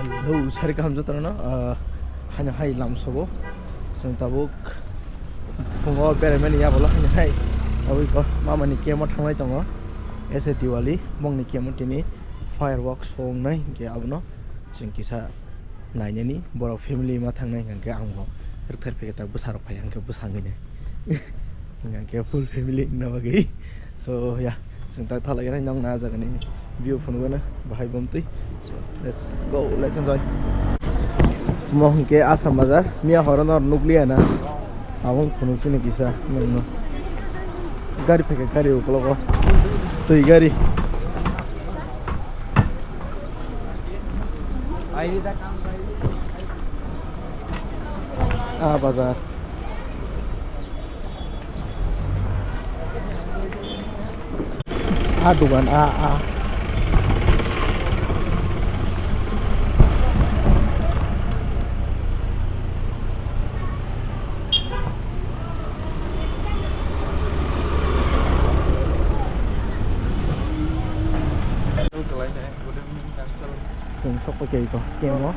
Lo sari kaham jotana no hanya hai lamsogo sing tabuk fungo beremeni ya bola hanya hai awi ko mama ni kemo thangnai tongo ese Diwali mongni kemo tini fireworks songnai ke abno sing kisa nainani Boro family ma thangnai ngke amgo thar peketa busarok phai angke busangene ngke full family na bagi so ya sing ta thala yana nyong na jagani view phone gona bahai bomtui so let's go, let's enjoy. Mohon ke Asam Bazar mia horonor nuklia na awang phone sini kisa no gari peke gari ukolo toi gari bazar dukan sok pakai itu kemo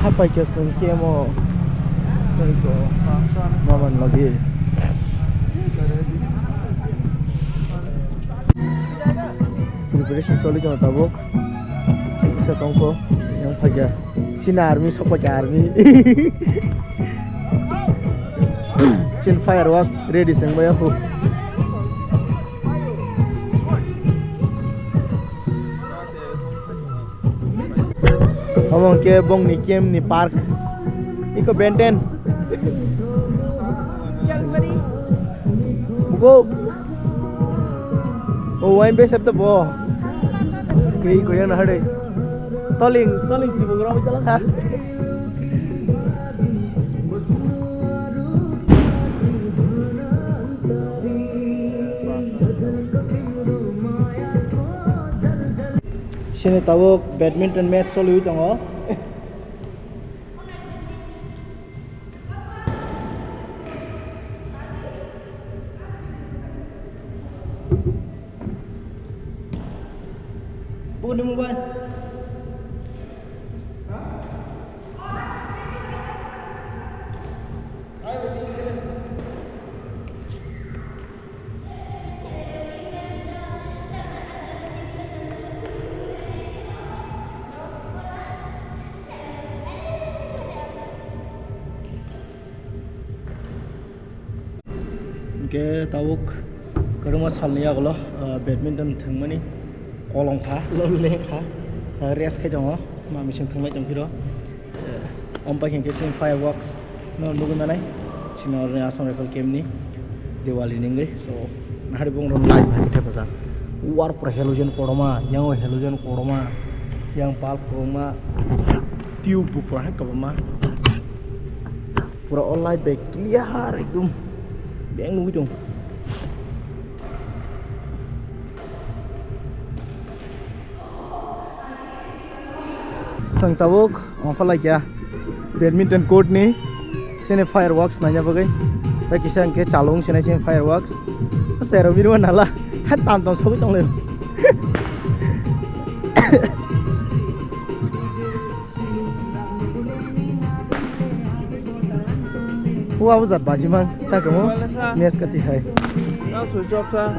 apa kesan kemo itu maman lagi preparation choli jama tabuk setongko yang pakai Cina army sok pakai army chin firework ready sing baya hu Among ke bong ni kem ni park iko benten buko wain besar to bo kei ko yana hade toling si bongro mi chala ha sini tahu badminton match solu tongo bukan di mobile ke tawuk kaduma salni aglo badminton thangmani kolong kha lole kha res khai dong ma mising thangmai jong phiro ompa khengke sing fireworks no nugun nai sinor Assam Rifle Camp ni Diwali ningai so nahari bong ron light bhai the bazar war por halogen koroma yang pal koroma tube por ha kabama pura all light back clear ekdom beng nunggu dong sang tabuk Khwlai ya badminton court ni sini fireworks nanya bagai tak kisah ke calung sini fireworks sero biru nala hat tam sobi tong le Wow, zat baji mang, tak kamu nias kati hai. Now to job ta.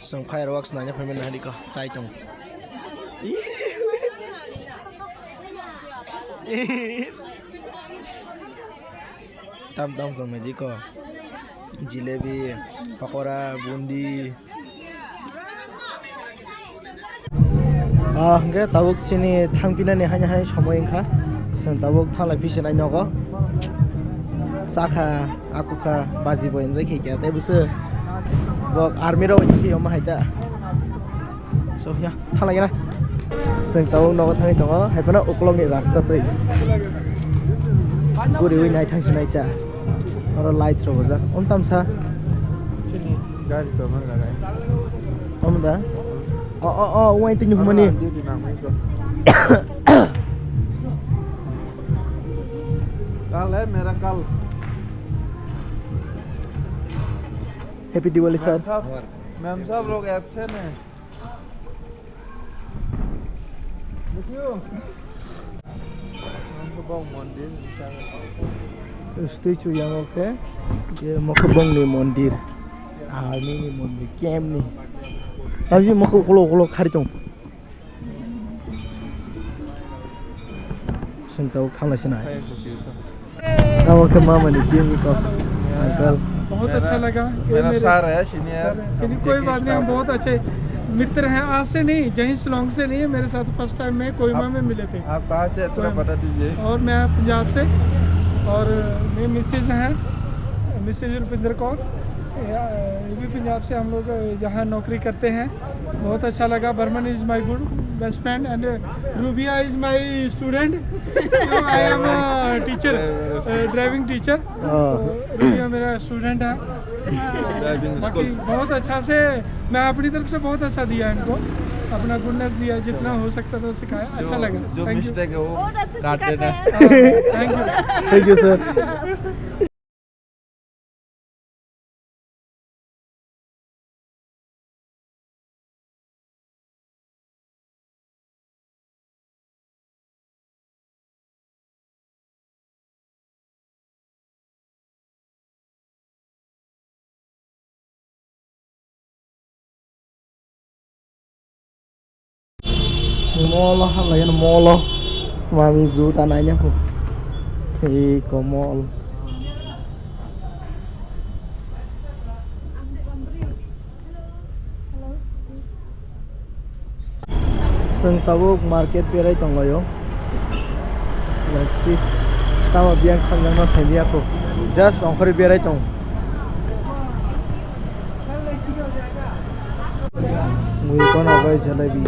जों फायारवर्क्स नायनो फैबाय नायदि को चाय दं tam tam dong meji ko jilebi pakora bundi hingke tabuk sini thangpinani hanya hai somoy engkha जों tabuk thanglai pisinai nogo sakha akukha baji bo enjoy khikya tai busu bok army ro ki yoma haita so ya thanglai na जों tabuk nogo thangai tongo haipana ukolongni rasta tei guri ui nai thangsi naita oro lights ro boja tamsa Sini gari to man lagai. omda wai tinyu humani Di namai ko. Kal hai mera kal. happy diwali sir ma'am साहब लोग absent हैं देखियो हमको बहुत मंदिर statue yang oke ye mokobong ni mondir army ni mondir camp ni tapi mokokolo khari tong sentau khangla sina kamu ke mama ni game ko uncle बहुत अच्छा लगा मेरा सर है सीनियर सिनी कोई बात नहीं हम बहुत अच्छे मित्र हैं आज से नहीं जहीं शिलोंग से नहीं है मेरे साथ फर्स्ट टाइम में कोहिमा में मिले थे आप कहाँ से थोड़ा बता दीजिए और मैं पंजाब से और मेरी मिसेज हैं मिसेज रुपिंदर कौर ये भी पंजाब से हम लोग यहाँ नौकरी करते हैं बहुत अच्छा लगा Barman is my good best friend and Rubiya is my student I am teacher driving teacher Rubiya मेरा स्टूडेंट है बाकी बहुत अच्छा से मैं अपनी तरफ से बहुत अच्छा दिया इनको अपना गुडनेस दिया जितना हो सकता था सिखाया अच्छा लगा जो थैंक यू मिस्टेक है वो काट देना thank you sir mall lagi mall mami zu tanahnya bu ke mall जों tabuk market berai tongoyo let's see tamo biang khangjangno saini ako just ongkhori berai tong mui kono bai jalebi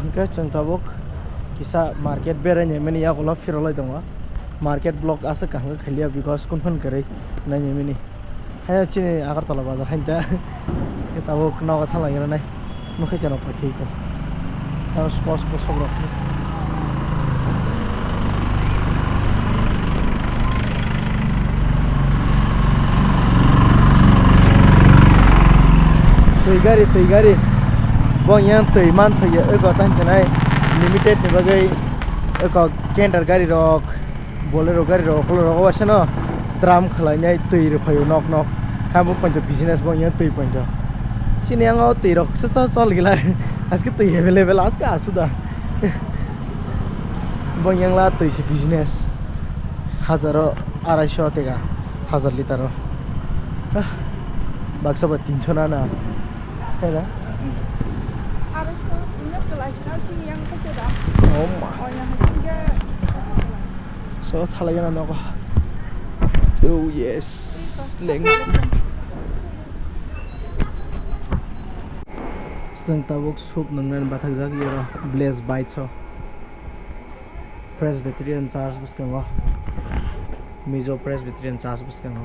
hingke जों tabuk kisa market berai nyemeni yakolo firolai tongo market block ase kahanga khaliya because kunfun korei nai nyemeni hayo chini agartala bazar hanja ke tabuk naga thala gira nai nukhai jano pakhi ko hayo skos posok rok tui gari bong yang tui man thaya eko tan chanai limited ni bagai eko kender gari rok bolero gari rok rok wasano drum khlai nai tui ro phayo nok nok hamu panjo business bong yang tui panjo sini yang au tui rok sa sol gila aske tui available aske asuda bong yang la tui se business hazaro 250 tega 1000 liter baksa ba 300 na Kaya oh my so thalagyan ano ko oh yes leng जों tabuk soup nangnan bathak yero blaze bite so presbyterian church buskango mizo presbyterian church buskango